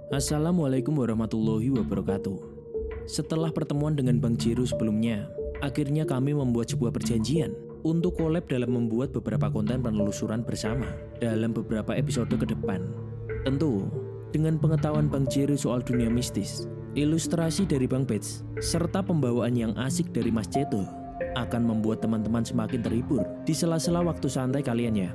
Assalamualaikum warahmatullahi wabarakatuh. Setelah pertemuan dengan Bang Jero sebelumnya, akhirnya kami membuat sebuah perjanjian untuk collab dalam membuat beberapa konten penelusuran bersama dalam beberapa episode ke depan. Tentu, dengan pengetahuan Bang Jero soal dunia mistis, ilustrasi dari Bang Bets, serta pembawaan yang asik dari Mas Ceto akan membuat teman-teman semakin terhibur di sela-sela waktu santai kalian ya.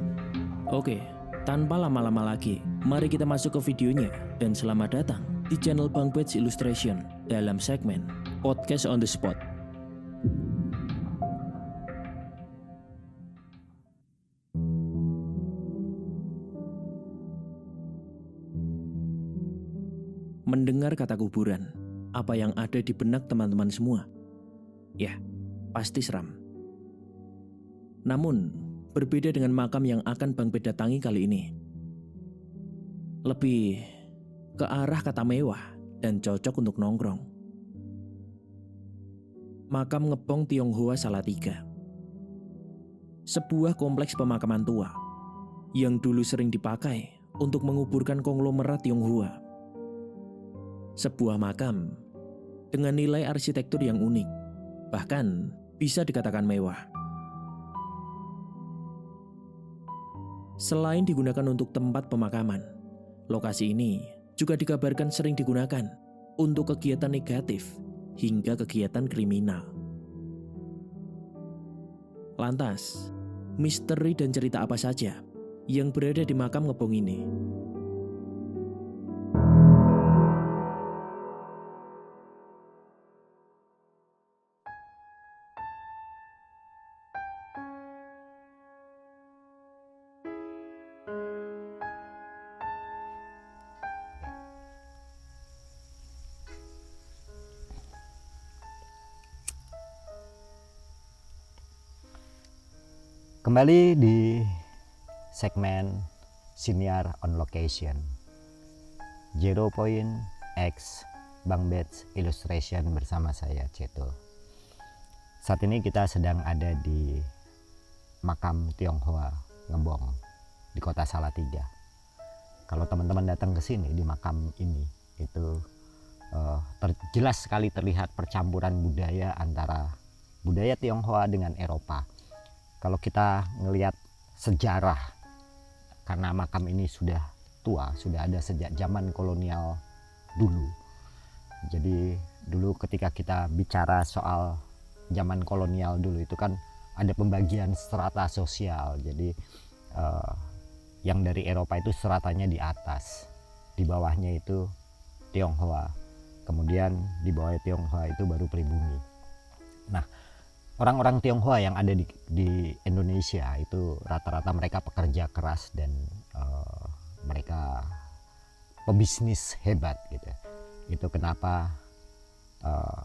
Oke, tanpa lama-lama lagi, mari kita masuk ke videonya dan selamat datang di channel Bang Bets Illustration dalam segmen Podcast on the Spot. Mendengar kata kuburan, apa yang ada di benak teman-teman semua? Ya, pasti seram. Namun, berbeda dengan makam yang akan Bang Bet datangi kali ini. Lebih ke arah kata mewah dan cocok untuk nongkrong. Makam Ngebong Tionghoa Salatiga. Sebuah kompleks pemakaman tua yang dulu sering dipakai untuk menguburkan konglomerat Tionghoa. Sebuah makam dengan nilai arsitektur yang unik, bahkan bisa dikatakan mewah. Selain digunakan untuk tempat pemakaman, lokasi ini juga dikabarkan sering digunakan untuk kegiatan negatif hingga kegiatan kriminal. Lantas, misteri dan cerita apa saja yang berada di makam Ngebong ini? Kembali di segmen Senior on Location 0.x Bang Bets Illustration bersama saya Ceto. Saat ini kita sedang ada di makam Tionghoa Ngebong di kota Salatiga. Kalau teman-teman datang ke sini di makam ini itu jelas sekali terlihat percampuran budaya antara budaya Tionghoa dengan Eropa. Kalau kita ngelihat sejarah, karena makam ini sudah tua, sudah ada sejak zaman kolonial dulu. Jadi dulu ketika kita bicara soal zaman kolonial dulu itu kan ada pembagian strata sosial. Jadi yang dari Eropa itu stratanya di atas, di bawahnya itu Tionghoa. Kemudian di bawah Tionghoa itu baru pribumi. Nah, orang-orang Tionghoa yang ada di Indonesia itu rata-rata mereka pekerja keras dan mereka pebisnis hebat gitu. Itu kenapa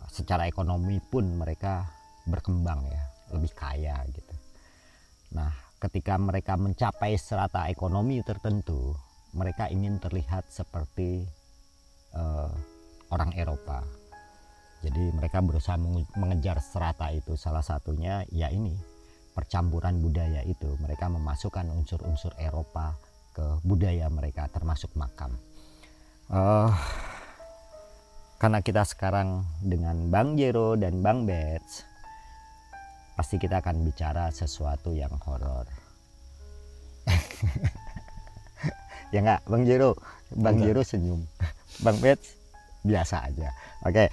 secara ekonomi pun mereka berkembang ya, lebih kaya gitu. Nah, ketika mereka mencapai strata ekonomi tertentu, mereka ingin terlihat seperti orang Eropa. Jadi mereka berusaha mengejar strata itu, salah satunya ya ini percampuran budaya itu. Mereka memasukkan unsur-unsur Eropa ke budaya mereka termasuk makam. Karena kita sekarang dengan Bang Jero dan Bang Bets, pasti kita akan bicara sesuatu yang horor. Ya enggak Bang Jero? Bang Jero senyum. Bang Bets biasa aja. Oke.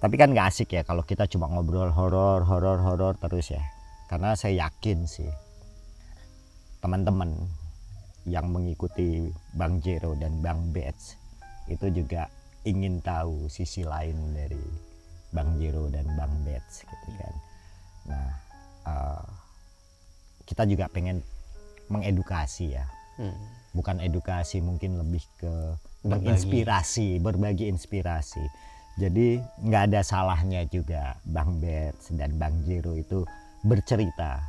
Tapi kan nggak asik ya kalau kita cuma ngobrol horor terus ya. Karena saya yakin sih teman-teman yang mengikuti Bang Jero dan Bang Bets itu juga ingin tahu sisi lain dari Bang Jero dan Bang Bets gitu kan. Nah, kita juga pengen mengedukasi ya. Bukan edukasi, mungkin lebih ke menginspirasi, berbagi inspirasi. Jadi nggak ada salahnya juga Bang Bets dan Bang Jero itu bercerita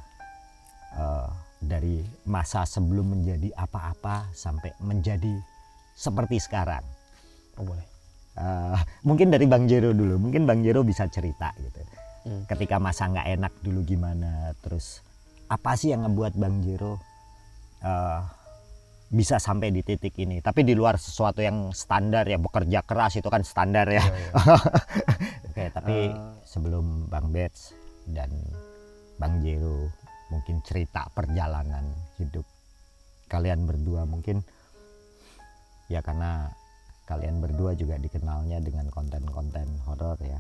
dari masa sebelum menjadi apa-apa sampai menjadi seperti sekarang. Oh boleh. Mungkin dari Bang Jero dulu, mungkin Bang Jero bisa cerita gitu. Ketika masa nggak enak dulu gimana, terus apa sih yang ngebuat Bang Jero bisa sampai di titik ini. Tapi di luar sesuatu yang standar ya, bekerja keras itu kan standar ya. Oke, tapi sebelum Bang Bets dan Bang Jero mungkin cerita perjalanan hidup kalian berdua, mungkin ya karena kalian berdua juga dikenalnya dengan konten-konten horor ya.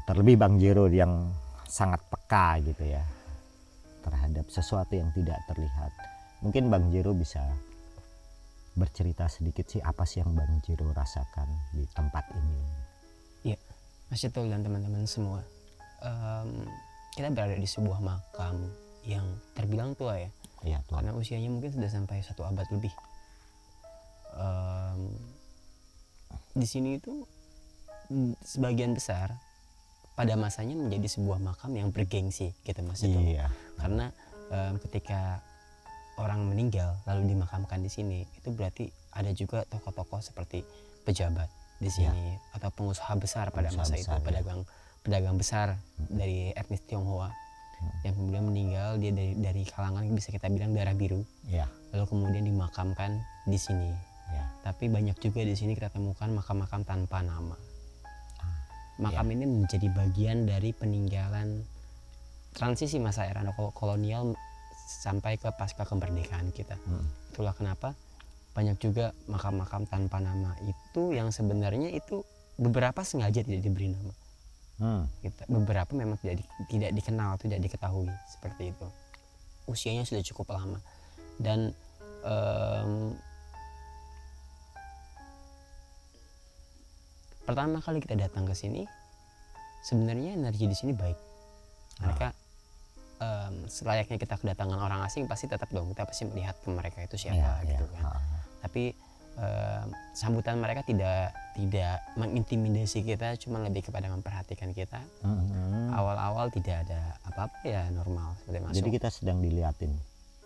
Terlebih Bang Jero yang sangat peka gitu ya terhadap sesuatu yang tidak terlihat. Mungkin Bang Jero bisa bercerita sedikit sih apa sih yang Bang Jero rasakan di tempat ini. Iya, Mas Cetul dan teman-teman semua. Kita berada di sebuah makam yang terbilang tua ya. Iya, Tuhan. Karena usianya mungkin sudah sampai 1 abad lebih. Di sini itu sebagian besar pada masanya menjadi sebuah makam yang bergengsi gitu Mas Cetul. Iya. Karena ketika orang meninggal lalu dimakamkan di sini, itu berarti ada juga tokoh-tokoh seperti pejabat di sini atau pengusaha besar pada Pengusaha masa besar, itu, pedagang besar dari etnis Tionghoa yang kemudian meninggal, dia dari kalangan bisa kita bilang darah biru, Iya. lalu kemudian dimakamkan di sini. Ya. Tapi banyak juga di sini kita temukan makam-makam tanpa nama. Makam ini menjadi bagian dari peninggalan transisi masa era kolonial sampai ke pasca kemerdekaan kita. Itulah kenapa banyak juga makam-makam tanpa nama itu yang sebenarnya itu beberapa sengaja tidak diberi nama. Beberapa memang tidak dikenal, tidak diketahui seperti itu. Usianya sudah cukup lama dan pertama kali kita datang ke sini sebenarnya energi di sini baik. Mereka selayaknya kita kedatangan orang asing pasti tetap dong kita pasti melihat ke mereka itu siapa gitu kan. Tapi sambutan mereka tidak mengintimidasi kita, cuma lebih kepada memperhatikan kita. Awal-awal tidak ada apa-apa ya, normal seperti masuk. Jadi kita sedang diliatin.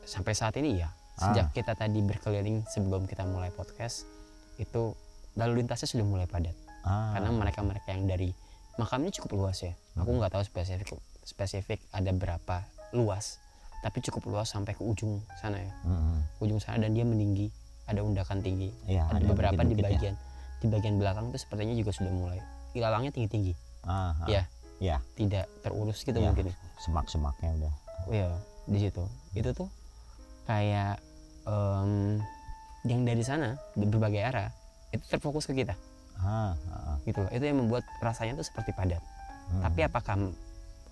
Sampai saat ini ya. Sejak kita tadi berkeliling sebelum kita mulai podcast itu lalu lintasnya sudah mulai padat. Karena mereka-mereka yang dari makam ini cukup luas ya. Aku nggak tahu spesifik ada berapa luas, tapi cukup luas sampai ke ujung sana ya. Ujung sana, dan dia meninggi, ada undakan tinggi. Ya, ada beberapa di bagian belakang itu sepertinya juga sudah mulai ilalangnya tinggi-tinggi. Ya, tidak terurus gitu mungkin. Semak-semaknya udah. Iya, di situ. Itu tuh kayak yang dari sana di berbagai arah itu terfokus ke kita. Gitu loh. Itu yang membuat rasanya tuh seperti padat. Tapi apakah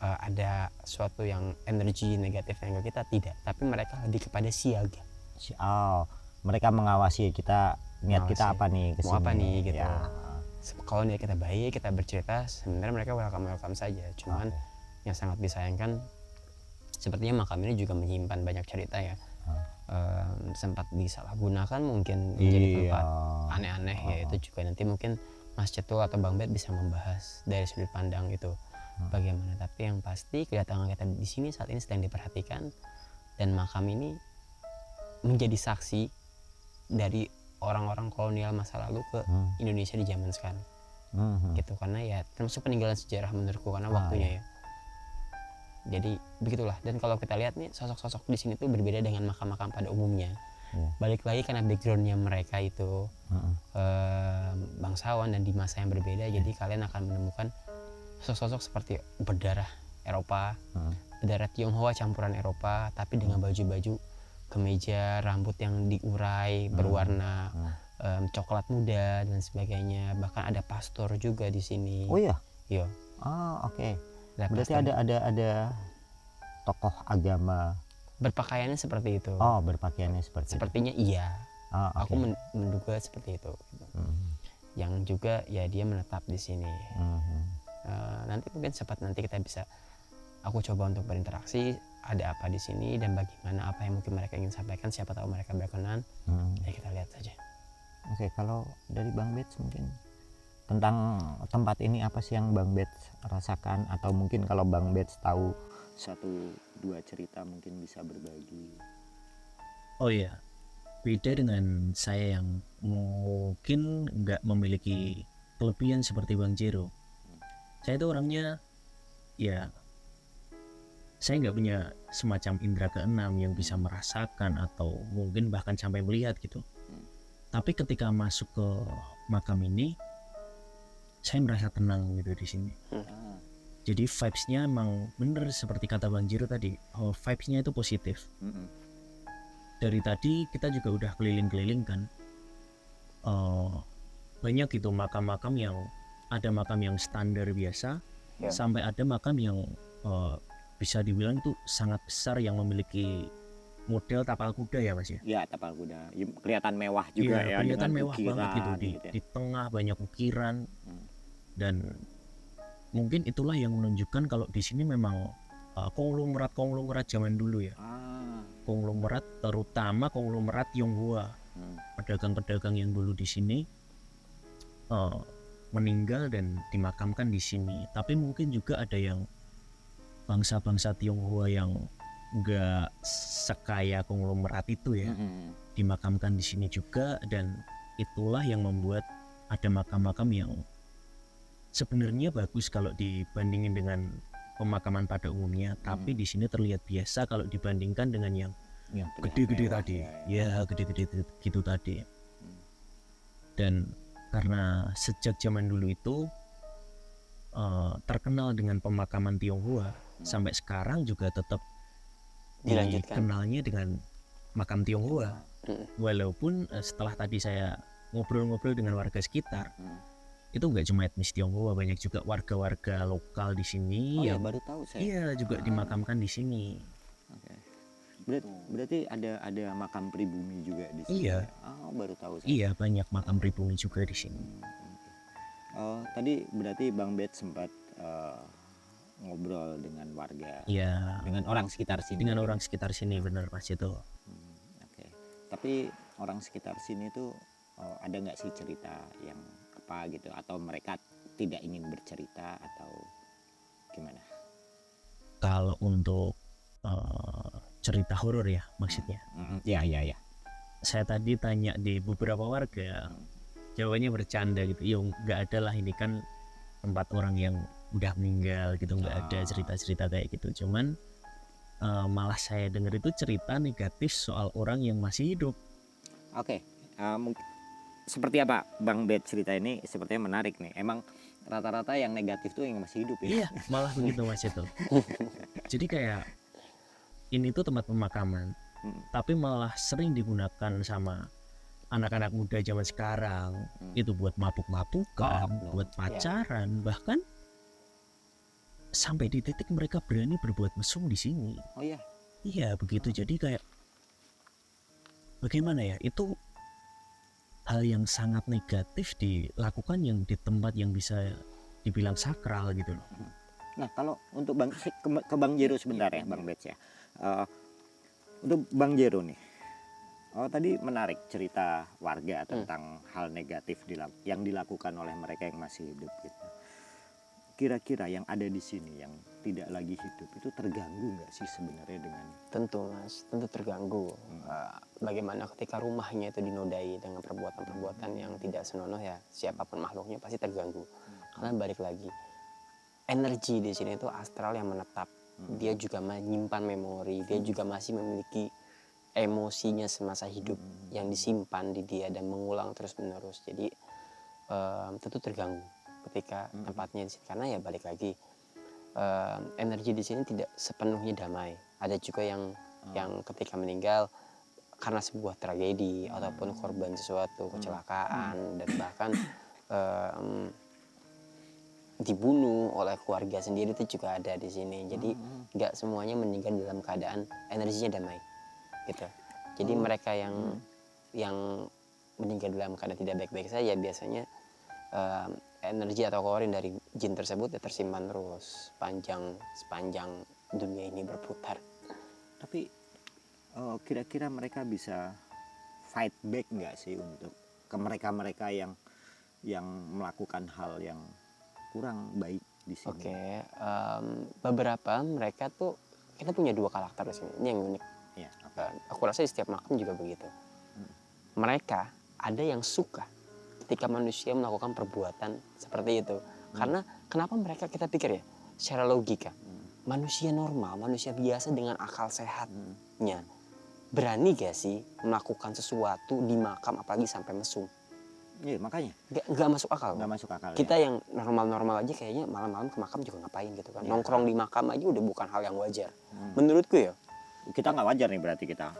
ada suatu yang energi negatif yang ke kita? Tidak, tapi mereka lebih kepada siaga. Mereka mengawasi kita, niat kita apa nih kesini. Mau apa nih gitu. Ya. Kalau niat kita baik, kita bercerita, sebenarnya mereka welcome saja. Cuman yang sangat disayangkan sepertinya makam ini juga menyimpan banyak cerita ya. Sempat disalahgunakan mungkin menjadi tempat aneh-aneh ya. Itu juga nanti mungkin Mas Cetul atau Bang Bet bisa membahas dari sudut pandang itu bagaimana. Tapi yang pasti kedatangan kita di sini saat ini sedang diperhatikan, dan makam ini menjadi saksi dari orang-orang kolonial masa lalu ke Indonesia di zaman sekarang. Gitu, karena ya termasuk peninggalan sejarah menurutku karena waktunya ya. Jadi begitulah. Dan kalau kita lihat nih sosok-sosok di sini tuh berbeda dengan makam-makam pada umumnya. Balik lagi karena backgroundnya mereka itu bangsawan dan di masa yang berbeda, jadi kalian akan menemukan sosok-sosok seperti berdarah Eropa, berdarah Tionghoa campuran Eropa, tapi dengan baju-baju kemeja, rambut yang diurai berwarna coklat muda dan sebagainya. Bahkan ada pastor juga di sini. Oh iya. Iya. Oke. Berarti ada tokoh agama berpakaiannya seperti itu. Berpakaiannya sepertinya itu. Iya. Okay. Aku menduga seperti itu. Yang juga ya dia menetap di sini. Nanti mungkin nanti kita bisa, aku coba untuk berinteraksi, ada apa di sini dan bagaimana, apa yang mungkin mereka ingin sampaikan, siapa tahu mereka berkenan. Ya kita lihat saja. Oke, kalau dari Bang Bets mungkin tentang tempat ini apa sih yang Bang Bets rasakan, atau mungkin kalau Bang Bets tahu 1-2 cerita mungkin bisa berbagi. Oh iya, beda dengan saya yang mungkin nggak memiliki kelebihan seperti Bang Jero. Saya itu orangnya ya saya nggak punya semacam indera keenam yang bisa merasakan atau mungkin bahkan sampai melihat gitu. Tapi ketika masuk ke makam ini, saya merasa tenang gitu di sini. Jadi vibes-nya emang bener seperti kata Bang Jiro tadi, vibes-nya itu positif. Dari tadi kita juga udah keliling-keliling kan, banyak gitu makam-makam yang ada makam yang standar biasa, sampai ada makam yang bisa dibilang itu sangat besar yang memiliki model tapal kuda ya Mas ya. Ya, tapal kuda. Kelihatan mewah juga ya, kelihatan dengan mewah ukiran banget gitu di, gitu ya. di tengah banyak ukiran. Dan mungkin itulah yang menunjukkan kalau di sini memang konglomerat zaman dulu ya. Konglomerat, terutama konglomerat Tionghoa. Pedagang-pedagang yang dulu di sini meninggal dan dimakamkan di sini. Tapi mungkin juga ada yang bangsa-bangsa Tionghoa yang nggak sekaya konglomerat itu ya, dimakamkan di sini juga. Dan itulah yang membuat ada makam-makam yang sebenarnya bagus kalau dibandingin dengan pemakaman pada umumnya, tapi di sini terlihat biasa kalau dibandingkan dengan yang gede-gede tadi. Ya, gede-gede gitu tadi. Dan karena sejak zaman dulu itu terkenal dengan pemakaman Tionghoa, sampai sekarang juga tetap dikenalnya dengan makam Tionghoa. Walaupun setelah tadi saya ngobrol-ngobrol dengan warga sekitar, itu nggak cuma etnis Tionghoa, banyak juga warga-warga lokal di sini yang baru tahu saya. Iya, juga dimakamkan di sini. Berarti ada makam pribumi juga di sini. Iya. Baru tahu saya. Iya, banyak makam pribumi juga di sini. Tadi berarti Bang Bet sempat ngobrol dengan warga. Iya. Dengan orang sekitar sini. Dengan orang sekitar sini, benar Mas itu. Tapi orang sekitar sini tuh ada nggak sih cerita yang apa gitu, atau mereka tidak ingin bercerita atau gimana? Kalau untuk cerita horor ya maksudnya. Ya. Saya tadi tanya di beberapa warga, jawabannya bercanda gitu. Ya nggak ada lah, ini kan tempat orang yang udah meninggal gitu, nggak ada cerita-cerita kayak gitu. Cuman malah saya dengar itu cerita negatif soal orang yang masih hidup. Seperti apa Bang Bet cerita ini? Sepertinya menarik nih. Emang rata-rata yang negatif tuh yang masih hidup ya? Iya, malah begitu Mas itu. Jadi kayak ini tuh tempat pemakaman, tapi malah sering digunakan sama anak-anak muda zaman sekarang. Itu buat mabuk-mabukan, buat pacaran, bahkan sampai di titik mereka berani berbuat mesum di sini. Iya begitu. Jadi kayak bagaimana ya, itu hal yang sangat negatif dilakukan yang di tempat yang bisa dibilang sakral gitu loh. Nah, kalau untuk ke Bang Jero sebentar ya Bang Bet ya. Untuk Bang Jero nih, tadi menarik cerita warga tentang hal negatif yang dilakukan oleh mereka yang masih hidup gitu. Kira-kira yang ada di sini yang tidak lagi hidup itu terganggu nggak sih sebenarnya dengan? Tentu Mas, tentu terganggu. Bagaimana ketika rumahnya itu dinodai dengan perbuatan-perbuatan yang tidak senonoh, ya siapapun makhluknya pasti terganggu. Karena balik lagi, energi di sini itu astral yang menetap. Dia juga menyimpan memori, dia juga masih memiliki emosinya semasa hidup yang disimpan di dia dan mengulang terus-menerus. Jadi tentu terganggu ketika tempatnya di sini, karena ya balik lagi, energi di sini tidak sepenuhnya damai. Ada juga yang ketika meninggal karena sebuah tragedi ataupun korban sesuatu kecelakaan dan bahkan dibunuh oleh keluarga sendiri, itu juga ada di sini. Jadi nggak semuanya meninggal dalam keadaan energinya damai gitu. Jadi mereka yang meninggal dalam keadaan tidak baik-baik saja, biasanya energi atau korin dari jin tersebut ya tersimpan terus sepanjang dunia ini berputar. Tapi kira-kira mereka bisa fight back nggak sih untuk ke mereka yang melakukan hal yang kurang baik di sini? Beberapa mereka tuh, kita punya dua karakter di sini. Ini yang unik. Aku rasa di setiap makam juga begitu. Mereka ada yang suka ketika manusia melakukan perbuatan seperti itu. Karena kenapa mereka, kita pikir ya secara logika, manusia normal, manusia biasa dengan akal sehatnya berani gak sih melakukan sesuatu di makam apalagi sampai mesum? Iya, makanya Nggak masuk akal. nggak masuk akal. Kita yang normal-normal aja kayaknya malam-malam ke makam juga ngapain gitu kan. Nongkrong di makam aja udah bukan hal yang wajar. Menurutku ya. Kita nggak wajar nih berarti kita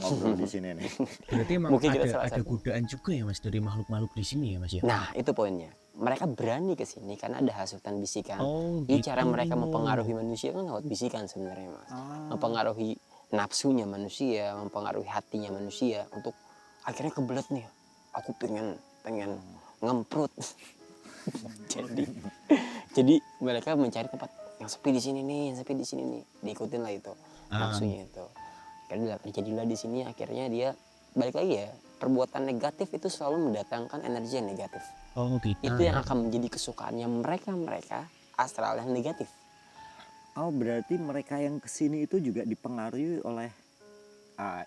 ngobrol di sini nih. Berarti emang Mungkin kita salah ada satu. godaan juga ya Mas dari makhluk-makhluk di sini ya Mas ya? Nah itu poinnya. Mereka berani ke sini karena ada hasutan bisikan. Oh, Ini gitu. cara mereka mempengaruhi manusia kan lewat bisikan sebenarnya Mas. Mempengaruhi nafsunya manusia, mempengaruhi hatinya manusia untuk akhirnya kebelet nih. Aku pengen ngemprut. jadi mereka mencari tempat yang sepi di sini nih, yang sepi di sini nih. Diikutin lah itu nafsunya itu. Akhirnya jadilah di sini akhirnya dia balik lagi ya. Perbuatan negatif itu selalu mendatangkan energi yang negatif. Oh gitu. Itu yang akan menjadi kesukaannya mereka astral yang negatif. Oh, berarti mereka yang kesini itu juga dipengaruhi oleh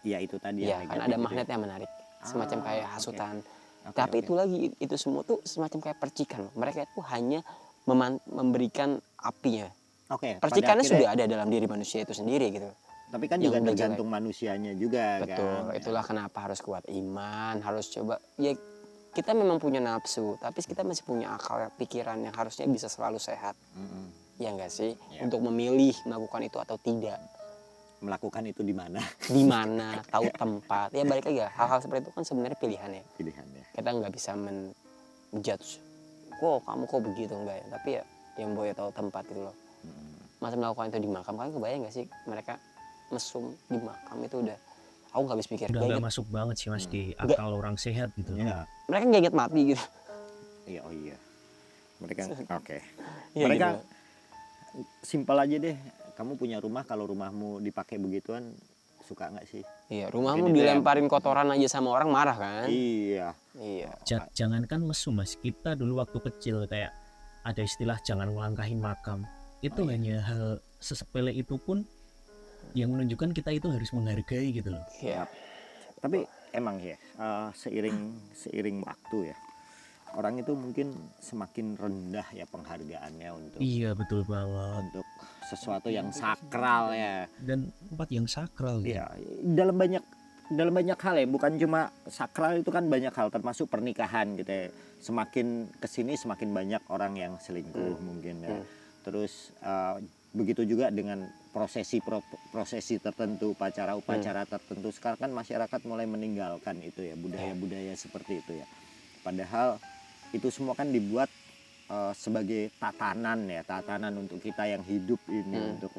ya itu tadi Ya, yang karena negatif ada itu magnet ya? yang menarik, semacam kayak Oke. hasutan. Oke, Tapi oke. itu lagi, itu semua tuh semacam kayak percikan. Mereka itu hanya memberikan apinya. Oke, Percikannya pada akhirnya- sudah ada dalam diri manusia itu sendiri gitu. Tapi kan yang juga udah tergantung manusianya juga Betul, kan. itulah kenapa harus kuat iman, harus coba. Ya kita memang punya nafsu, tapi kita masih punya akal, pikiran yang harusnya bisa selalu sehat. Mm-mm. Ya enggak sih? Ya. Untuk memilih melakukan itu atau tidak. Melakukan itu di mana Di mana, tahu tempat. Ya balik lagi ya, hal-hal seperti itu kan sebenarnya pilihan ya. pilihannya. Kita nggak bisa menjudge. Kok kamu kok begitu enggak ya? Tapi ya yang boleh tahu tempat itu loh. Masa melakukan itu di makam, kalian kebayang nggak sih mereka mesum di makam itu udah, aku nggak habis pikir. Udah Nggak nggak inget. masuk banget sih Mas di Nggak. akal orang sehat gitu. Iya. Mereka nggak inget mati gitu. Iya, oh iya. Mereka oke. Iya, Mereka gitu. simpel aja deh. Kamu punya rumah, kalau rumahmu dipakai begituan suka nggak sih? Iya, rumahmu Mungkin itu dilemparin kotoran aja sama orang marah kan? Iya. Iya. Jangankan mesum Mas, kita dulu waktu kecil kayak ada istilah jangan melangkahin makam. Itu hanya hal sesepele itu pun yang menunjukkan kita itu harus menghargai gitu loh. Iya. Tapi emang ya seiring waktu ya, orang itu mungkin semakin rendah ya penghargaannya untuk Iya betul banget. untuk sesuatu yang sakral ya. Dan tempat yang sakral gitu. Iya, dalam banyak hal ya, bukan cuma sakral, itu kan banyak hal termasuk pernikahan gitu ya. Semakin kesini semakin banyak orang yang selingkuh mungkin ya. Terus begitu juga dengan prosesi tertentu, upacara tertentu. Sekarang kan masyarakat mulai meninggalkan itu ya, budaya-budaya seperti itu ya. Padahal itu semua kan dibuat sebagai tatanan untuk kita yang hidup ini untuk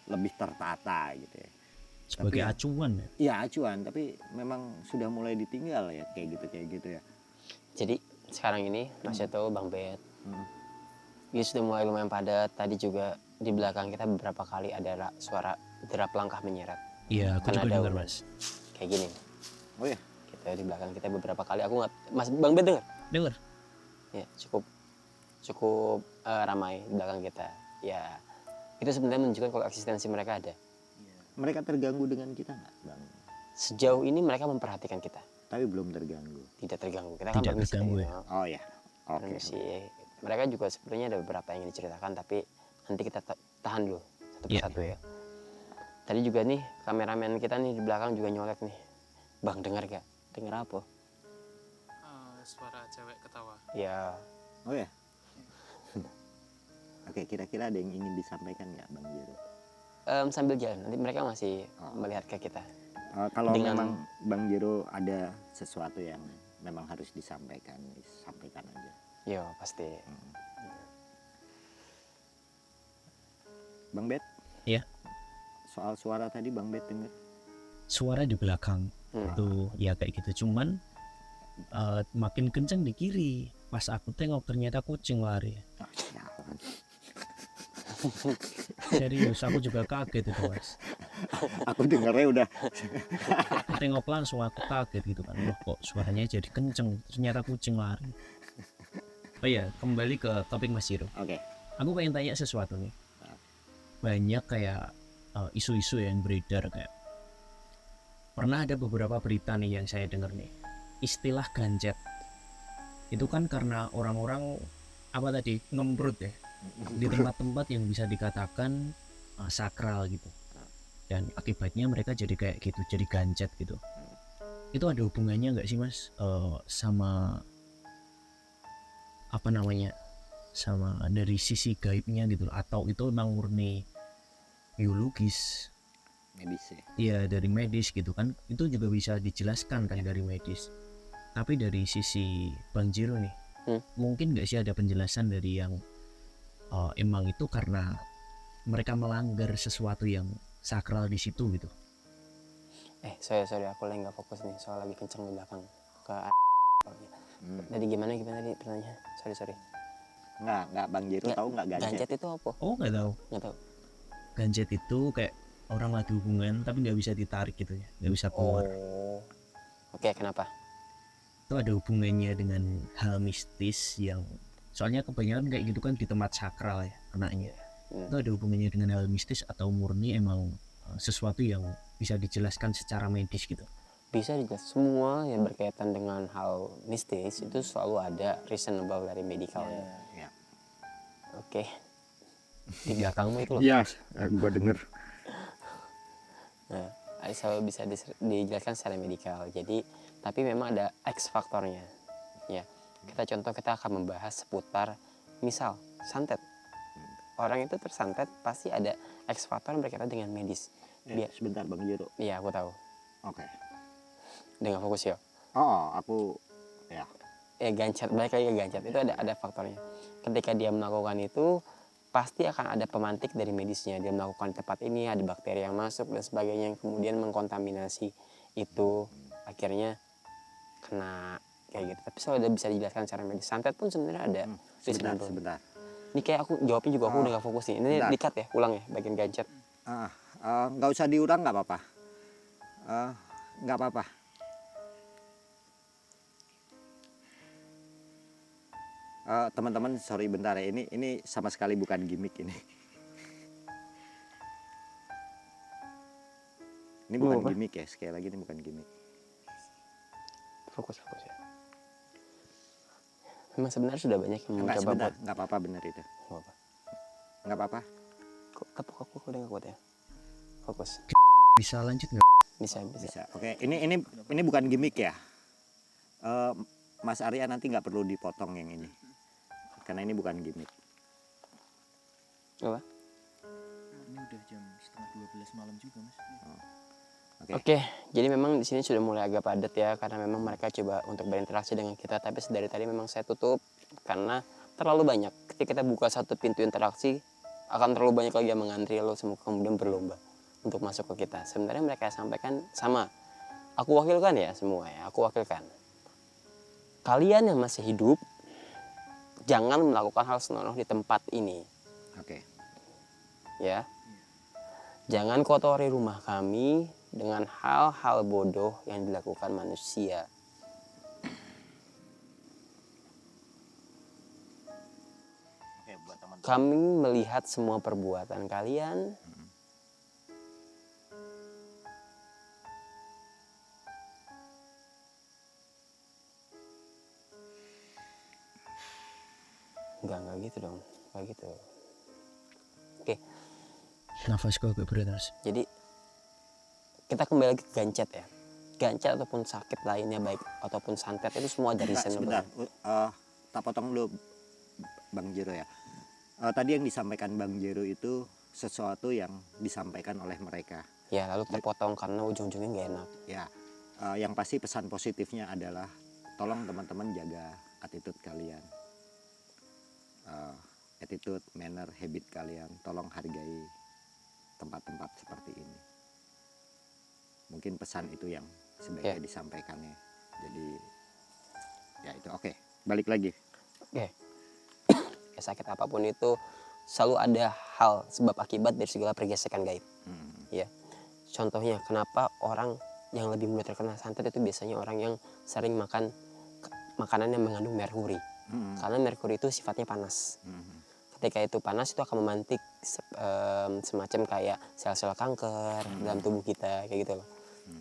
lebih tertata gitu ya. Sebagai Tapi- acuan ya. Ya acuan, tapi memang sudah mulai ditinggal ya kayak gitu ya. Jadi sekarang ini Mas Yoto, Bang Bet, Hmm. ini sudah mulai lumayan padat. Tadi juga di belakang kita beberapa kali ada suara derap langkah menyeret. Iya, aku Karena juga ada dengar ular. Mas. Kayak gini. Oh ya, Kita di belakang kita beberapa kali. Aku nggak, Mas Bang Bet dengar? Dengar. Ya, cukup ramai di belakang kita. Ya, itu sebenarnya menunjukkan kalau eksistensi mereka ada. mereka terganggu dengan kita nggak, Bang? Sejauh ini mereka memperhatikan kita, Tapi belum terganggu. tidak terganggu. Kita kan Tidak permisi terganggu tadi, ya? no? Oh ya, oke. Permisi. Mereka juga sebenarnya ada beberapa yang ingin diceritakan, tapi nanti kita tahan dulu satu Iya. persatu ya. Tadi juga nih kameramen kita nih di belakang juga nyolek nih. Bang, dengar gak? Dengar apa? Suara cewek ketawa. Ya, Oh ya. Oke, kira-kira ada yang ingin disampaikan nggak, Bang Jero? sambil jalan nanti mereka masih melihat ke kita. Kalau Dengan- memang Bang Jero ada sesuatu yang memang harus disampaikan, sampaikan aja. Yo, pasti. Bang Bet, Iya. soal suara tadi Bang Bet dengar? Suara di belakang itu ya kayak gitu. Cuman makin kenceng di kiri. Pas aku tengok ternyata kucing lari. Oh, sialan. Serius, aku juga kaget itu Mas. Aku dengarnya udah. Aku tengok langsung aku kaget gitu kan. Loh kok suaranya jadi kenceng. Ternyata kucing lari. Oh iya, kembali ke topik Mas Jiro. Oke. Aku pengen tanya sesuatu nih. Banyak kayak isu-isu yang beredar kayak. Pernah ada beberapa berita nih yang saya dengar nih. Istilah ganjet. Itu kan karena orang-orang apa tadi ngemprut ya. Di tempat-tempat yang bisa dikatakan sakral gitu, dan akibatnya mereka jadi kayak gitu, jadi gancet gitu. Itu ada hubungannya nggak sih Mas, sama apa namanya, sama dari sisi gaibnya gitu, atau itu memang murni biologis? Medis ya. Iya, dari medis gitu kan, itu juga bisa dijelaskan kan dari medis. Tapi dari sisi Bang Jiro nih, mungkin nggak sih ada penjelasan dari yang emang itu karena mereka melanggar sesuatu yang sakral di situ gitu? Sorry aku lagi nggak fokus nih, soal lagi kenceng di belakang ke Tadi gimana tadi pertanyaannya? Sorry. Nggak Bang Jiro tahu nggak gancet? Gancet itu apa? Oh, nggak tahu. Gancet itu kayak orang lagi hubungan tapi nggak bisa ditarik gitu ya, nggak bisa keluar. Oke, kenapa? Itu ada hubungannya dengan hal mistis yang, soalnya kebanyakan kayak gitu kan di tempat sakral ya kenanya. Itu ada hubungannya dengan hal mistis atau murni emang sesuatu yang bisa dijelaskan secara medis gitu? Bisa dijelaskan, semua yang berkaitan dengan hal mistis itu selalu ada reasonable dari medikalnya. Oke. Di belakangmu itu loh. Iya, gua denger. Nah, selalu bisa dijelaskan secara medikal. Jadi, tapi memang ada X faktornya. Ya, kita akan membahas seputar misal santet. Orang itu tersantet pasti ada X faktor yang berkaitan dengan medis. Sebentar Bang Jiro. Iya, aku tahu. Oke. Dengan fokus ya. Aku ya. Gancet, balik lagi ke gancet. Itu ada faktornya. Ketika dia melakukan itu, pasti akan ada pemantik dari medisnya. Dia melakukan di tempat ini, ada bakteri yang masuk dan sebagainya yang kemudian mengkontaminasi itu, akhirnya kena kayak gitu. Tapi selalu bisa dijelaskan secara medis. Santet pun sebenarnya ada. Sebentar. Ini kayak aku jawabnya juga aku udah gak fokus nih. Ini di-cut ya, ulang ya bagian gancet. Nggak usah diulang, nggak apa-apa. Nggak apa-apa. Teman-teman, sorry bentar ya, ini sama sekali bukan gimmick ini. Ini bukan gimmick ya, sekali lagi ini bukan gimmick. Fokus ya. Memang sebenarnya sudah banyak yang mencoba buat. Nggak apa-apa, bener itu. Nggak apa-apa. Kok tepuk aku udah nggak kuat ya. Fokus. Bisa lanjut nggak? Bisa. Oke, ini bukan gimmick ya. Mas Arya nanti nggak perlu dipotong yang ini, karena ini bukan gimmick. Apa? Ini udah jam 11:30 malam juga Mas. Oke, jadi memang di sini sudah mulai agak padat ya, karena memang mereka coba untuk berinteraksi dengan kita, tapi dari tadi memang saya tutup karena terlalu banyak. Ketika kita buka satu pintu interaksi, akan terlalu banyak lagi yang mengantri, lalu semua kemudian berlomba untuk masuk ke kita. Sebenarnya mereka sampaikan sama, aku wakilkan ya semua ya, aku wakilkan. Kalian yang masih hidup, jangan melakukan hal senonoh di tempat ini. Oke. Ya, jangan kotori rumah kami dengan hal-hal bodoh yang dilakukan manusia. Kami melihat semua perbuatan kalian. Enggak gitu dong, enggak gitu. Oke. Nafasku agak berat Mas. Jadi kita kembali lagi ke gancet ya. Gancet ataupun sakit lainnya baik ataupun santet itu semua dari Sebentar, tak potong dulu Bang Jiro ya. Tadi yang disampaikan Bang Jiro itu sesuatu yang disampaikan oleh mereka. Ya, lalu terpotong karena ujung-ujungnya nggak enak. Ya, yang pasti pesan positifnya adalah tolong teman-teman jaga attitude kalian. Attitude, manner, habit kalian. Tolong hargai tempat-tempat seperti ini. Mungkin pesan itu yang sebaiknya disampaikannya. Jadi ya itu oke. Balik lagi. Oke. Sakit apapun itu selalu ada hal sebab akibat dari segala pergesekan gaib. Ya. Contohnya kenapa orang yang lebih mudah terkena santet itu biasanya orang yang sering makan makanan yang mengandung merkuri. Karena merkuri itu sifatnya panas. Ketika itu panas itu akan memantik semacam kayak sel-sel kanker dalam tubuh kita kayak gitu loh.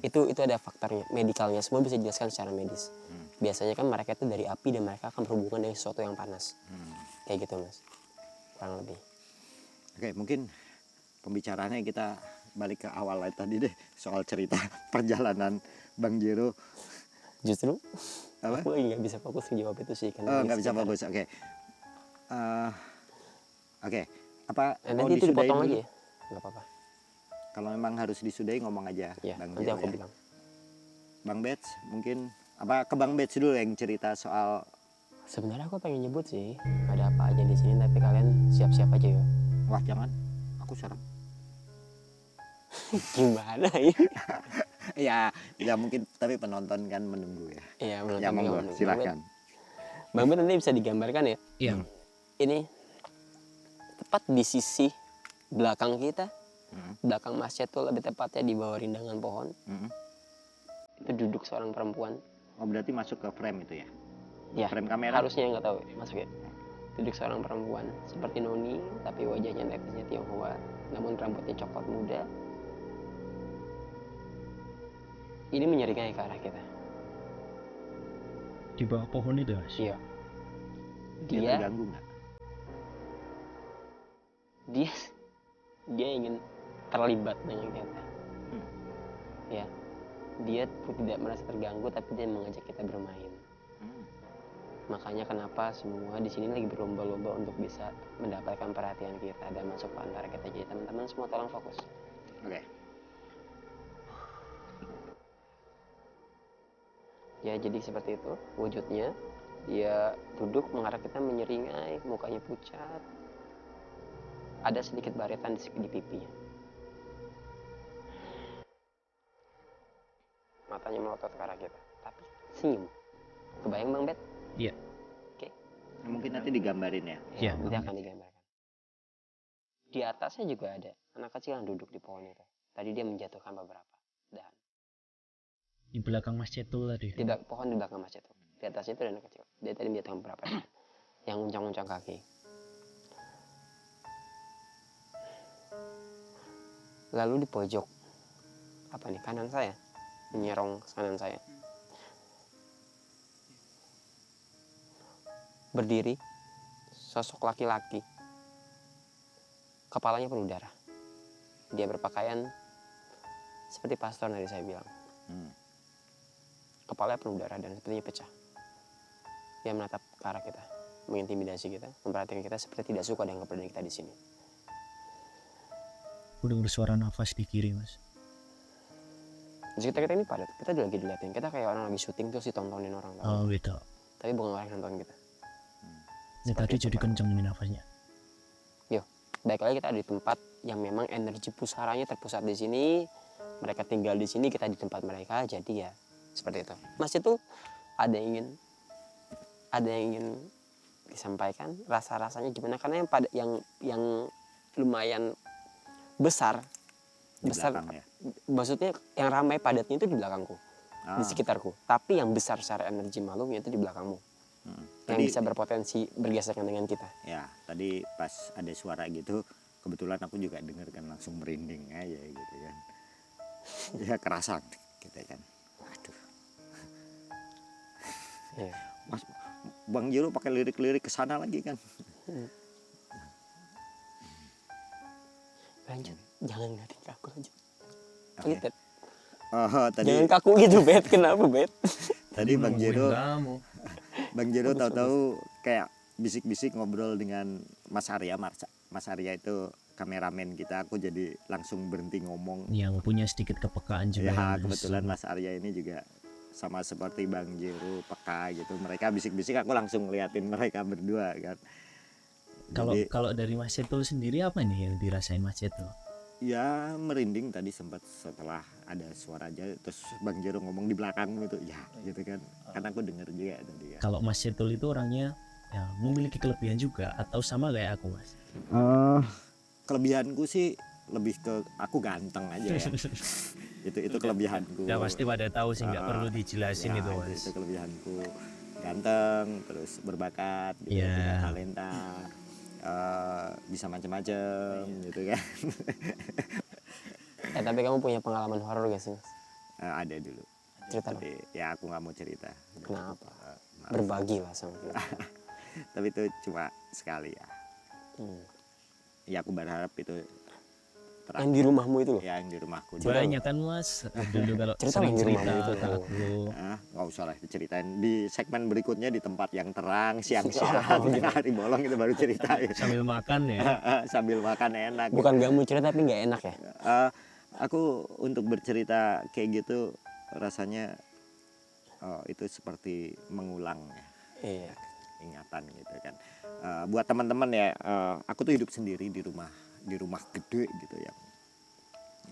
Itu ada faktornya, medikalnya semua bisa dijelaskan secara medis. Biasanya kan mereka itu dari api dan mereka akan berhubungan dengan sesuatu yang panas. Kayak gitu Mas. Kurang lebih. Oke, mungkin pembicaraannya kita balik ke awal tadi deh, soal cerita perjalanan Bang Jero. Justru Apa? aku lagi nggak bisa fokus menjawab itu sih Oh, karena nggak bisa fokus. Oke. Oke. Apa mau nanti itu disudahin dipotong dulu? lagi ya, nggak apa-apa Kalau memang harus disudahi ngomong aja, ya. Bang Nanti Jero aku ya. bilang. Bang Bets mungkin apa ke Bang Bets dulu yang cerita soal. Sebenarnya aku pengen nyebut sih ada apa aja di sini, tapi kalian siap-siap aja ya. Wah jangan, aku serem. Gimana ya? ya mungkin tapi penonton kan menunggu ya. Iya, menurut Ya kami monggo, nggak silakan. Bang Ben nanti bisa digambarkan ya. Iya. Ini tepat di sisi belakang kita, belakang masjid tuh lebih tepatnya di bawah rindangan pohon. Itu duduk seorang perempuan. Oh berarti masuk ke frame itu ya? Ya, Frame kamera? harusnya nggak tahu masuk ya. Duduk seorang perempuan seperti noni, tapi wajahnya etnisnya Tionghoa, namun rambutnya coklat muda. Ini menyeringai ke arah kita. Di bawah pohon itu Mas. Iya. Dia Dia terganggu nggak? dia ingin terlibat dengan kita. Ya, dia tidak merasa terganggu, tapi dia mengajak kita bermain. Makanya kenapa semua di sini lagi berlomba-lomba untuk bisa mendapatkan perhatian kita dan masuk ke antara kita. Jadi teman-teman semua tolong fokus. Oke. Ya, jadi seperti itu wujudnya. Dia duduk menghadap kita menyeringai, mukanya pucat. Ada sedikit baretan di pipinya. Matanya melotot ke arah kita, tapi senyum. Kebayang Bang Bet? Iya. Oke. Mungkin nanti digambarin ya. Ya, nanti akan digambarkan. Di atasnya juga ada anak kecil yang duduk di pohon itu. Tadi dia menjatuhkan beberapa dahan. Di belakang masjid itu tadi. Di pohon di belakang masjid itu. Di atasnya itu ada anak kecil. Dia tadi menjatuhkan beberapa dahan. Yang uncang-uncang kaki. Lalu di pojok apa nih kanan saya, menyerong kanan saya, berdiri sosok laki-laki, kepalanya penuh darah. Dia berpakaian seperti pastor tadi saya bilang. Kepalanya penuh darah dan sepertinya pecah. Dia menatap ke arah kita, mengintimidasi kita, memperhatikan kita seperti tidak suka dengan keberadaan kita di sini. Udah suara nafas di kiri Mas. Di sekitar kita ini padat, kita lagi dilihatin. Kita kayak orang lagi syuting terus ditontonin orang tahu. Oh gitu. Tapi bukan orang yang nonton kita. Ini tadi itu, jadi Pak. kenceng nih nafasnya. Baik lagi kita ada di tempat yang memang energi pusaranya terpusat di sini. Mereka tinggal di sini, kita di tempat mereka. Jadi ya seperti itu. Mas itu ada yang ingin disampaikan. Rasa-rasanya gimana? Karena yang lumayan besar, Di belakang ya. maksudnya yang ramai padatnya itu di belakangku, di sekitarku. Tapi yang besar secara energi makhluknya itu di belakangmu. Yang bisa berpotensi bergesekan dengan kita. Ya, tadi pas ada suara gitu, kebetulan aku juga denger kan langsung merinding aja gitu kan. Ya kerasa gitu kan. Aduh. Ya. Mas Bang Jero pakai lirik-lirik ke sana lagi kan. Lanjut, jangan ngeliatin ke aku, lanjut. Oke. Gitu. Oh, tadi Jangan kaku gitu, Bet. Kenapa, Bet? tadi Bang Jero Kamu. Bang Jero tahu-tahu kayak bisik-bisik ngobrol dengan Mas Arya. Mas Arya itu kameramen kita, aku jadi langsung berhenti ngomong. Yang punya sedikit kepekaan juga. Ya Mas. kebetulan Mas Arya ini juga sama seperti Bang Jero peka gitu. Mereka bisik-bisik, aku langsung ngeliatin mereka berdua kan. Jadi, Kalau dari Mas Cetul sendiri apa nih yang dirasain Mas Cetul? ya merinding tadi sempat setelah ada suara aja, terus Bang Jero ngomong di belakang gitu ya gitu kan. Karena aku denger juga tadi ya. Kalau Mas Cetul itu orangnya ya, memiliki kelebihan juga atau sama kayak aku Mas? Kelebihanku sih lebih ke aku ganteng aja ya. itu kelebihanku. Ya pasti pada tahu sih, nggak perlu dijelasin Ya, itu Mas. itu kelebihanku, ganteng, terus berbakat gitu, Ya. punya talenta, bisa macam-macam gitu kan. Tapi kamu punya pengalaman horor gak sih, Mas? Ada dulu, Cerita dong. tapi ya aku nggak mau cerita. Kenapa? Maaf. Berbagi lah sama kita. Tapi itu cuma sekali ya. Ya aku berharap itu terakhir. Yang di rumahmu itu loh. Ya, yang di rumahku. Banyak kan mas dulu kalau Cerita sering yang di cerita rumahmu itu. ke aku. Nggak usah lah diceritain. Di segmen berikutnya di tempat yang terang, siang-siang, tengah hari bolong itu baru cerita ya. Sambil makan ya. Sambil makan enak. Bukan gak mau cerita tapi nggak enak ya. Aku untuk bercerita kayak gitu rasanya itu seperti mengulang ya. Iya. Ingatan gitu kan. Buat teman-teman ya, aku tuh hidup sendiri di rumah gede gitu ya.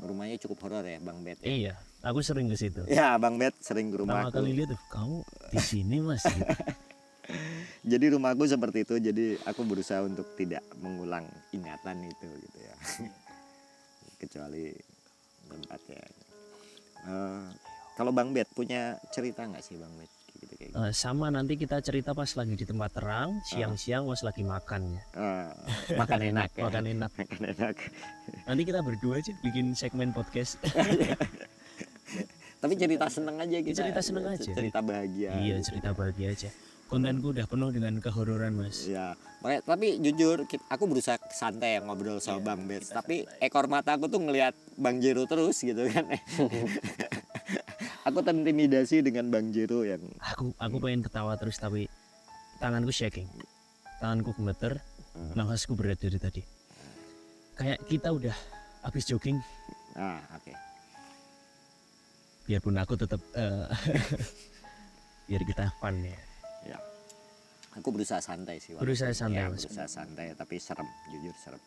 Rumahnya cukup horor ya Bang Bet ya. Iya, aku sering ke situ. Ya Bang Bet sering ke Pertama rumahku. kali lihat tuh, kamu di sini mas. Gitu. Jadi rumahku seperti itu. Jadi aku berusaha untuk tidak mengulang ingatan itu gitu ya. Kecuali tempatnya. Kalau Bang Bet punya cerita nggak sih Bang Bet? Gitu. Sama nanti kita cerita pas lagi di tempat terang, siang-siang pas lagi makan ya. Makan enak ya. Makan enak. Makan enak. Nanti kita berdua aja bikin segmen podcast. Tapi cerita seneng aja kita. Cerita seneng aja. Cerita bahagia. Iya, cerita bahagia aja. Kontenku udah penuh dengan kehororan mas. Ya, makanya, tapi jujur aku berusaha santai ya ngobrol sama Bang Bet. Tapi ekor mata aku tuh ngelihat Bang Jero terus gitu kan. Aku terintimidasi dengan Bang Jero yang Aku pengen ketawa terus tapi tanganku shaking, tanganku gemeter, nafasku berat dari tadi. Kayak kita udah habis jogging, oke. biarpun aku tetap biar kita fun ya. Ya. Aku berusaha santai sih. Berusaha santai, Ya, Mas. berusaha santai tapi serem, jujur serem.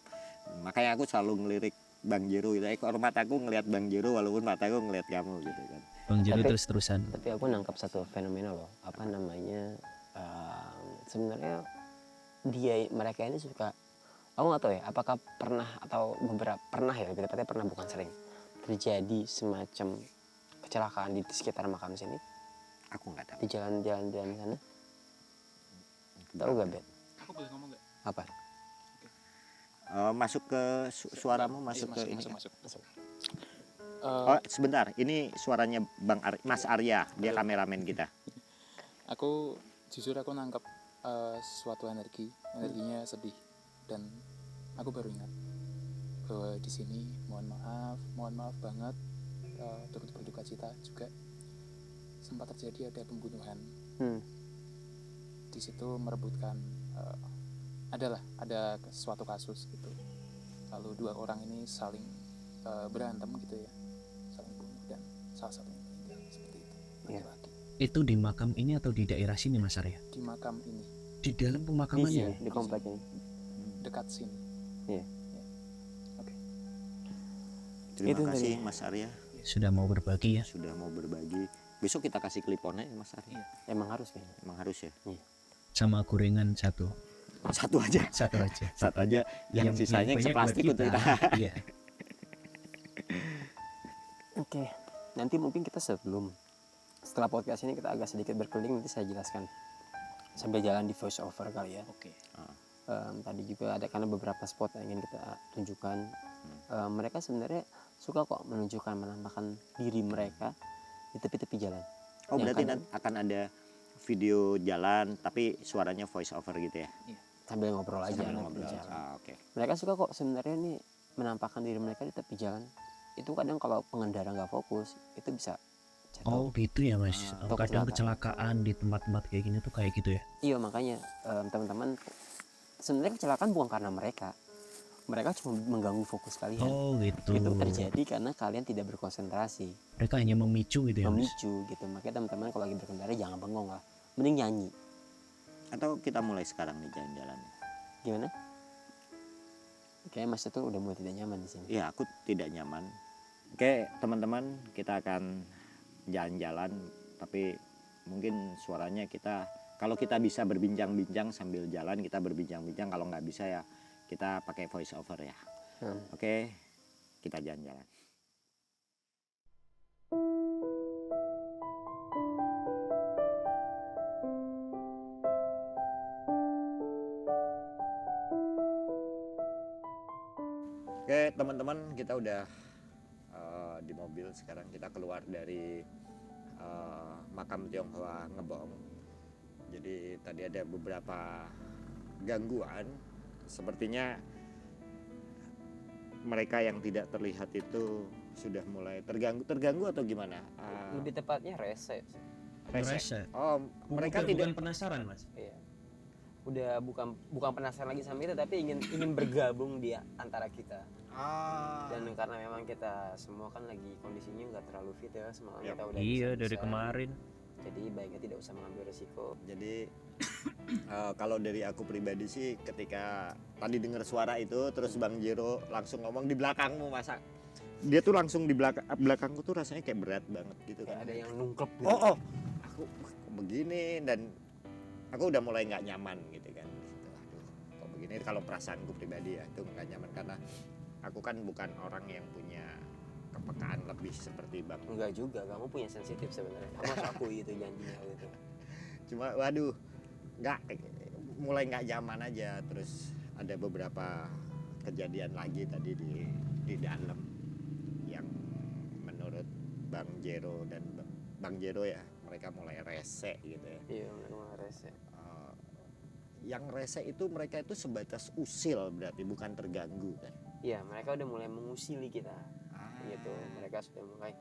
Makanya aku selalu ngelirik Bang Jero gitu. Ekor mataku ngelihat Bang Jero walaupun mataku ngelihat kamu gitu kan. Bang Jero Tapi- terus-terusan. Tapi aku nangkap satu fenomena loh. Apa namanya? Sebenarnya mereka ini suka. Aku nggak tahu ya. Apakah pernah atau beberapa pernah ya? Lebih tepatnya pernah bukan sering. Terjadi semacam kecelakaan di sekitar makam sini. Aku nggak tahu. Di jalan-jalan sana. Tahu gak Bet? Aku boleh ngomong nggak? Apa? Masuk ke suaramu masuk ke ini. masuk. Sebentar, ini suaranya Mas Arya, dia kameramen kita. Aku jujur aku nangkep suatu energinya sedih, dan aku baru ingat bahwa di sini mohon maaf banget, turut berduka cita juga sempat terjadi ada pembunuhan di situ merebutkan ada suatu kasus gitu, lalu dua orang ini saling berantem gitu ya, saling bunuh dan salah satunya meninggal seperti itu. Iya. Laki-laki Itu di makam ini atau di daerah sini Mas Arya? di makam ini, Di dalam Di pemakamannya? sini, di komplek ini. dekat sini. Iya. Terima Itu kasih tadi. Mas Arya Sudah mau berbagi ya? sudah mau berbagi. Besok kita kasih kliponnya Mas Arya. Emang harus kayaknya. Emang harus ya. Sama gorengan satu. Satu aja. Satu aja. Satu aja. Yang sisanya yang banyak buat seplastik untuk kita. Iya. Oke. Nanti mungkin kita setelah podcast ini kita agak sedikit berkeliling, nanti saya jelaskan sambil jalan di voice over kali ya. Oke. Tadi juga ada karena beberapa spot yang ingin kita tunjukkan. Mereka sebenarnya suka kok menampakkan diri mereka di tepi-tepi jalan. Oh, Yang berarti kadang- akan ada video jalan tapi suaranya voice over gitu ya. Sambil ngobrol aja Sambil nanti ngobrol. di jalan. Oke. Mereka suka kok sebenarnya nih menampakkan diri mereka di tepi jalan. Itu kadang kalau pengendara nggak fokus itu bisa jatuh. Oh gitu ya Mas. Atau Kadang kecelakaan. kecelakaan di tempat-tempat kayak gini tuh kayak gitu ya. Iya, makanya teman-teman sebenarnya kecelakaan bukan karena mereka cuma mengganggu fokus kalian. Oh gitu. Itu terjadi karena kalian tidak berkonsentrasi, Mereka hanya memicu gitu ya Mas. memicu gitu. Makanya teman-teman kalau lagi berkendara jangan bengong lah, mending nyanyi. Atau kita mulai sekarang nih jalan-jalan. Gimana? Kayaknya Mas itu udah mulai tidak nyaman di sini. Iya, aku tidak nyaman. Oke, teman-teman, kita akan jalan-jalan tapi mungkin suaranya kalau kita bisa berbincang-bincang sambil jalan, kita berbincang-bincang. Kalau nggak bisa ya kita pakai voice over ya. Oke, kita jalan-jalan. Oke teman-teman, kita udah di mobil. Sekarang kita keluar dari makam Tionghoa Ngebong. Jadi tadi ada beberapa gangguan. Sepertinya mereka yang tidak terlihat itu sudah mulai terganggu atau gimana? Lebih tepatnya rese sih. Rese. Oh, mereka bukan tidak. penasaran, Mas. Iya. Udah bukan penasaran lagi sama kita, tapi ingin bergabung di antara kita. Dan karena memang kita semua kan lagi kondisinya nggak terlalu fit ya, semalam Yap. kita udah Iya, bisa-bisa. dari kemarin. Jadi baiknya tidak usah mengambil resiko. Jadi kalau dari aku pribadi sih, ketika tadi dengar suara itu, terus Bang Jero langsung ngomong di belakangmu, masa dia tuh langsung di belakangku tuh rasanya kayak berat banget gitu Kayak kan. ada yang nungkep gitu. Oh, aku kok begini, dan aku udah mulai nggak nyaman gitu kan. Aduh, kok begini, kalau perasaanku pribadi ya itu nggak nyaman, karena aku kan bukan orang yang punya kepekaan lebih seperti Bang. Enggak juga, kamu punya sensitif sebenarnya. Kamu harus akui itu janjinya gitu. Cuma waduh, mulai nggak nyaman aja. Terus ada beberapa kejadian lagi tadi di dalam yang menurut Bang Jero dan Bang Jero ya, mereka mulai rese gitu ya. Iya, memang rese. Yang rese itu mereka itu sebatas usil, berarti bukan terganggu kan. Iya, mereka udah mulai mengusili kita. Gitu. Mereka sudah mulai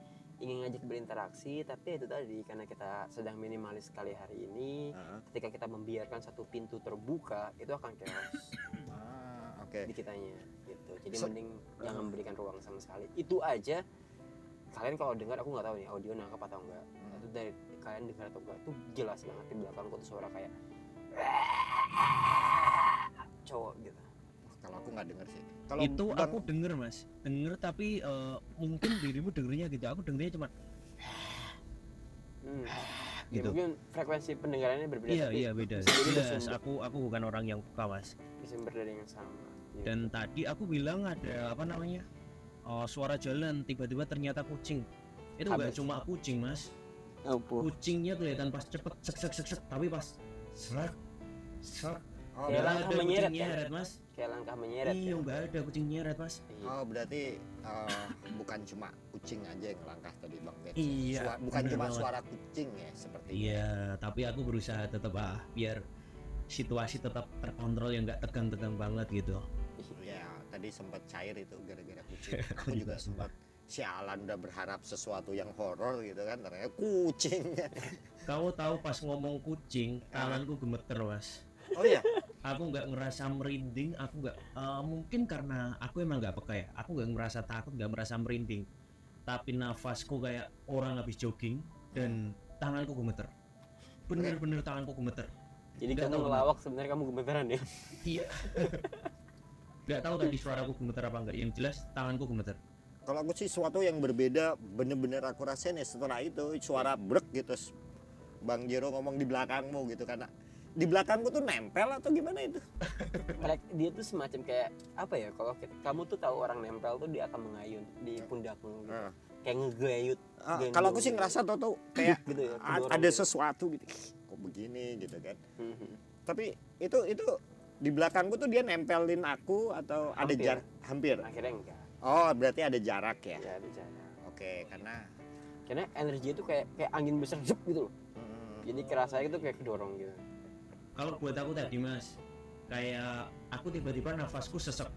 ingin ngajak berinteraksi, tapi itu tadi karena kita sedang minimalis sekali hari ini, ketika kita membiarkan satu pintu terbuka, itu akan chaos Oke. di kitanya gitu. Jadi mending jangan memberikan ruang sama sekali. Itu aja. Kalian kalau dengar, aku nggak tahu nih audio nangkap atau enggak. Itu dari kalian dengar atau enggak, tuh jelas banget di belakangku tuh suara kayak cowok gitu. Kalau aku nggak denger sih. Kalau Itu aku denger, Mas. Denger tapi mungkin dirimu dengernya gitu. Aku dengernya cuma Ya, gitu. mungkin frekuensi pendengarannya berbeda. Iya, tapi iya beda. bisa jadi Jelas, bersumber- aku bukan orang yang peka, Mas. bersumber dari yang sama. Gitu. Dan tadi aku bilang ada apa namanya? Suara jalan, tiba-tiba ternyata kucing. Itu enggak Habis. cuma kucing, Mas. Kucingnya kelihatan pas cepet sek, tapi pas serak Oh, Ya, nggak langkah ada menyeret, kucing kan? nyeret, Mas. Kayak langkah menyeret. Iya, ya. enggak ada kucing nyeret, Mas. Iya. Oh, berarti bukan cuma kucing aja yang langkah tadi Bang Ben. Iya, Bukan bener cuma banget. suara kucing ya seperti itu. Iya, tapi aku berusaha tetap biar situasi tetap terkontrol, yang nggak tegang-tegang banget gitu. Ya, tadi sempat cair itu gara-gara kucing. Aku juga sempat sialan, udah berharap sesuatu yang horor gitu kan, ternyata kucing. Kau tahu pas ngomong kucing, tanganku gemeter, Mas. Oh iya. Aku nggak ngerasa merinding, aku nggak mungkin karena aku emang nggak peka ya. Aku nggak merasa takut, nggak merasa merinding. Tapi nafasku kayak orang habis jogging dan tanganku gemeter. Bener-bener tanganku gemeter. Jadi Nggak kamu tahu ngelawak sebenarnya kamu gemeteran ya. Iya. Nggak tahu tadi suaraku gemeter apa enggak. Yang jelas tanganku gemeter. Kalau aku sih sesuatu yang berbeda, bener-bener aku rasain ya setelah itu suara brek gitu. Bang Jero ngomong di belakangmu gitu, karena di belakangku tuh nempel atau gimana itu? Dia tuh semacam kayak apa ya? Kalau kamu tuh tahu orang nempel tuh dia akan mengayun di pundakmu gitu. Kayak ngegayut. Kalau aku sih ngerasa tau kayak gitu ya, ada sesuatu gitu. Kok begini gitu kan. Tapi itu di belakangku tuh dia nempelin aku atau ada Hampir. jarak? Hampir. Akhirnya enggak. Oh, berarti ada jarak ya. Ya ada jarak. Oke, karena Karena energi itu kayak angin besar zup gitu loh. Jadi kerasa itu kayak kedorong gitu. Kalau buat aku tadi, Mas, kayak aku tiba-tiba nafasku sesek.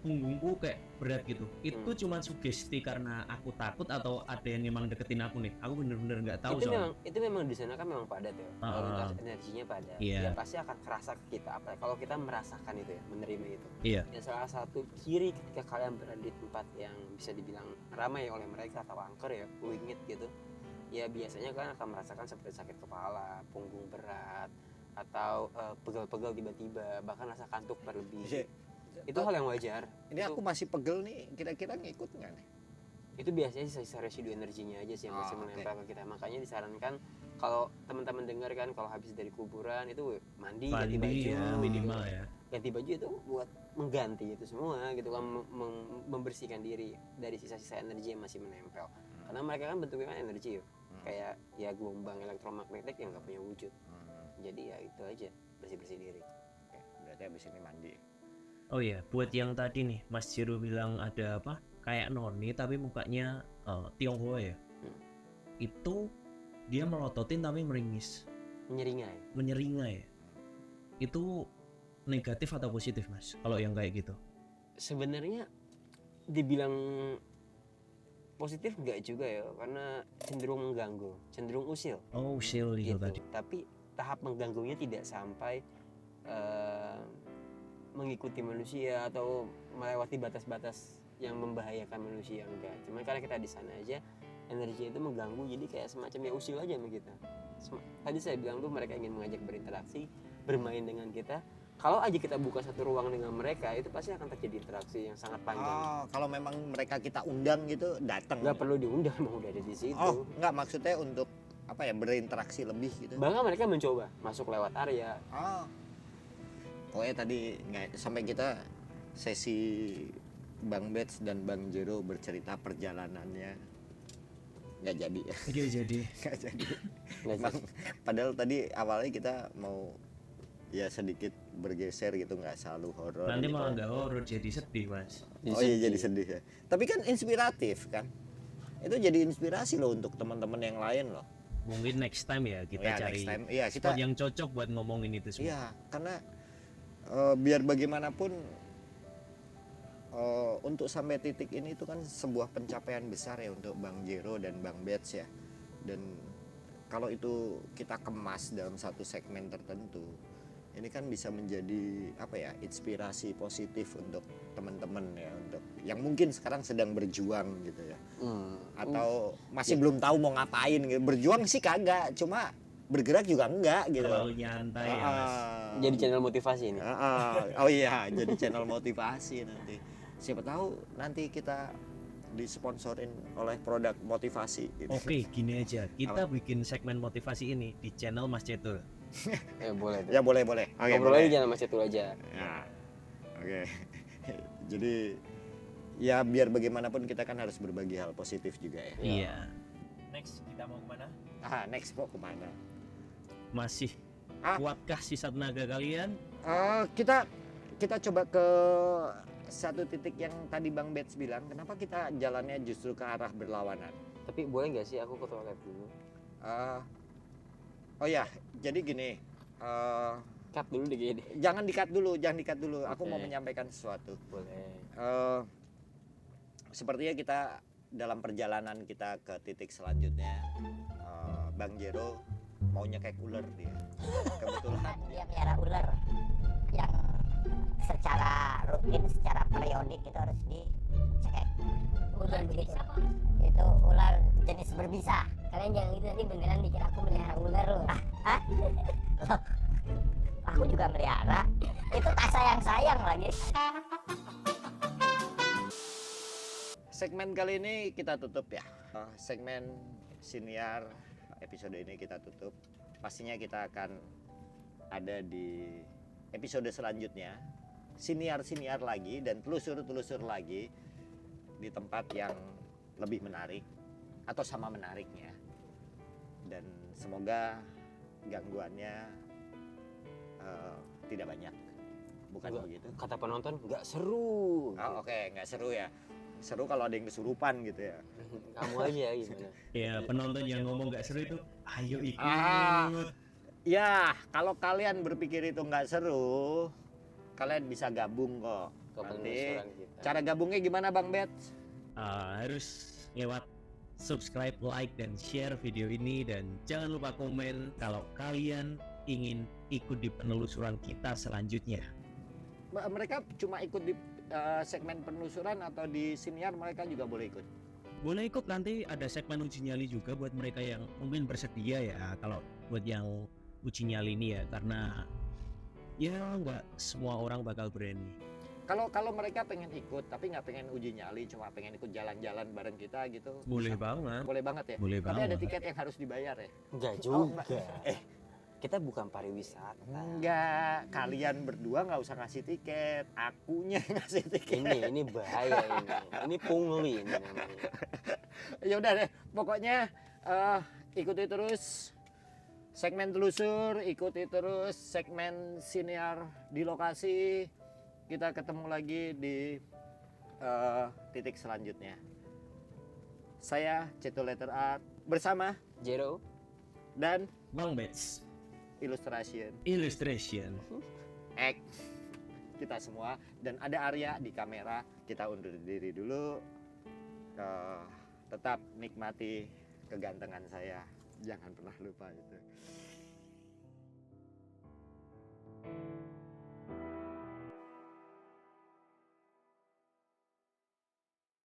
Punggungku kayak berat gitu. Itu cuma sugesti karena aku takut atau ada yang memang deketin aku nih. Aku bener-bener nggak tahu soalnya. Itu memang di sana kan memang padat ya. Lalu lintas energinya padat. Iya. Ya pasti akan kerasa ke kita. Apalagi kalau kita merasakan itu ya, menerima itu. Iya. Dan salah satu ciri ketika kalian berada di tempat yang bisa dibilang ramai oleh mereka atau angker ya, wingit gitu. Ya biasanya kalian akan merasakan seperti sakit kepala, punggung berat, atau pegel-pegel tiba-tiba, bahkan rasa kantuk berlebih. Itu hal yang wajar. ini aku masih pegel nih, kira-kira ngikut nggak nih? Itu biasanya sisa residu energinya aja sih yang masih menempel ke kita. Makanya disarankan kalau teman-teman dengar kan, kalau habis dari kuburan itu mandi ganti baju ya, minimal ya. ganti baju itu buat mengganti itu semua gitu kan, membersihkan diri dari sisa-sisa energi yang masih menempel. Karena mereka kan bentuknya kan energi ya, kayak ya gelombang elektromagnetik yang nggak punya wujud. Jadi ya itu aja, bersih-bersih diri. Oke, berarti habis ini mandi. Oh iya, buat yang tadi nih, Mas Jero bilang ada apa? Kayak noni tapi mukanya Tionghoa ya. Itu dia melototin tapi meringis, menyeringai. Itu negatif atau positif, Mas? Kalau yang kayak gitu? Sebenarnya dibilang positif nggak juga ya, karena cenderung mengganggu, cenderung usil. Oh, usil itu Gitu. tadi. Tapi tahap mengganggunya tidak sampai mengikuti manusia atau melewati batas-batas yang membahayakan manusia, enggak. Cuman karena kita di sana aja, energi itu mengganggu, jadi kayak semacam ya usil aja sama kita. Tadi saya bilang tuh mereka ingin mengajak berinteraksi, bermain dengan kita. Kalau aja kita buka satu ruang dengan mereka, itu pasti akan terjadi interaksi yang sangat panjang. Oh, kalau memang mereka kita undang gitu datang. Nggak perlu diundang, emang udah ada di situ. Oh, nggak, maksudnya untuk apa ya, berinteraksi lebih gitu. Bahkan mereka mencoba masuk lewat area. Oh. Pokoknya tadi nggak, sampai kita sesi Bang Bets dan Bang Jero bercerita perjalanannya nggak jadi ya. Iya jadi. Nggak jadi. Nggak Bang, padahal tadi awalnya kita mau ya sedikit bergeser gitu, nggak selalu horor. Nanti gitu. malah nggak horor, jadi sedih mas. Oh iya, jadi sedih ya. Tapi kan inspiratif kan. Itu jadi inspirasi loh untuk teman-teman yang lain loh. Mungkin next time ya kita Ya, cari next time. Iya, spot kita yang cocok buat ngomongin itu semua. iya, karena biar bagaimanapun untuk sampai titik ini itu kan sebuah pencapaian besar ya untuk Bang Jero dan Bang Bets ya. Dan kalau itu kita kemas dalam satu segmen tertentu, ini kan bisa menjadi apa ya, inspirasi positif untuk teman-teman ya, untuk yang mungkin sekarang sedang berjuang gitu ya, atau masih belum tahu mau ngapain gitu. Berjuang sih kagak, cuma bergerak juga enggak gitu. Terlalu nyantai ya mas. Jadi channel motivasi ini. Oh iya, jadi channel motivasi nanti. Siapa tahu nanti kita disponsorin oleh produk motivasi gitu. Oke, gini aja. Kita bikin segmen motivasi ini di channel Mas Cetul. Boleh. Ya boleh. Oke, Ngobrol boleh. aja jangan masih itu aja. Ya. Oke. Jadi ya biar bagaimanapun kita kan harus berbagi hal positif juga ya. Iya. Next kita mau kemana? Next mau kemana? Masih Ah. kuatkah sisa tenaga kalian? Kita coba ke satu titik yang tadi Bang Bets bilang. Kenapa kita jalannya justru ke arah berlawanan? Tapi boleh nggak sih aku ke toilet dulu? Oh ya, jadi gini. Cut dulu deh kayaknya deh. Jangan dikat dulu. Aku mau Oke. menyampaikan sesuatu. Boleh. Sepertinya kita dalam perjalanan kita ke titik selanjutnya, Bang Jero maunya kayak ular dia. Kebetulan Dia melihara ular yang secara rutin, secara periodik itu harus dicek. Ular begitu. Itu ular jenis berbisa. Kalian jangan itu, nanti beneran mikir aku melihara ular loh. Loh, aku juga melihara. Itu tak sayang-sayang lagi. segmen kali ini kita tutup ya. Segmen siniar episode ini kita tutup. Pastinya kita akan ada di episode selanjutnya. Siniar-siniar lagi dan telusur-telusur lagi di tempat yang lebih menarik atau sama menariknya. Dan semoga gangguannya tidak banyak. Bukan Nggak, begitu? kata penonton nggak seru. Oh, oke, nggak seru ya. Seru kalau ada yang kesurupan gitu ya. Kamu aja gimana? Ya penonton yang ngomong nggak seru itu, ayo ikut. Ya, kalau kalian berpikir itu nggak seru, kalian bisa gabung kok. Ke Nanti penelusuran kita. cara gabungnya gimana Bang Bet? Harus lewat subscribe, like, dan share video ini. Dan jangan lupa komen kalau kalian ingin ikut di penelusuran kita selanjutnya. Mereka cuma ikut di segmen penelusuran atau di siniar mereka juga boleh ikut? Boleh ikut, nanti ada segmen uji nyali juga buat mereka yang mungkin bersedia ya. Kalau buat yang uji nyali ini ya, karena ya nggak semua orang bakal berani. Kalau mereka pengen ikut tapi nggak pengen uji nyali, cuma pengen ikut jalan-jalan bareng kita gitu, Boleh bisa? banget. Boleh banget ya. Boleh Tapi ada banget. tiket yang harus dibayar ya? Enggak Oh, juga. Kita bukan pariwisata. Enggak, kalian berdua nggak usah ngasih tiket, akunya yang ngasih tiket. Ini bahaya ini. Ini pungli ini namanya. Ya udah deh, pokoknya ikuti terus segmen telusur, ikuti terus segmen siniar di lokasi. Kita ketemu lagi di titik selanjutnya. Saya Ceto Letter Art bersama Jero. dan Bang Bets Illustration Illustration. X kita semua. Dan ada Arya di kamera. Kita undur diri dulu. Tetap nikmati kegantengan saya. Jangan pernah lupa itu.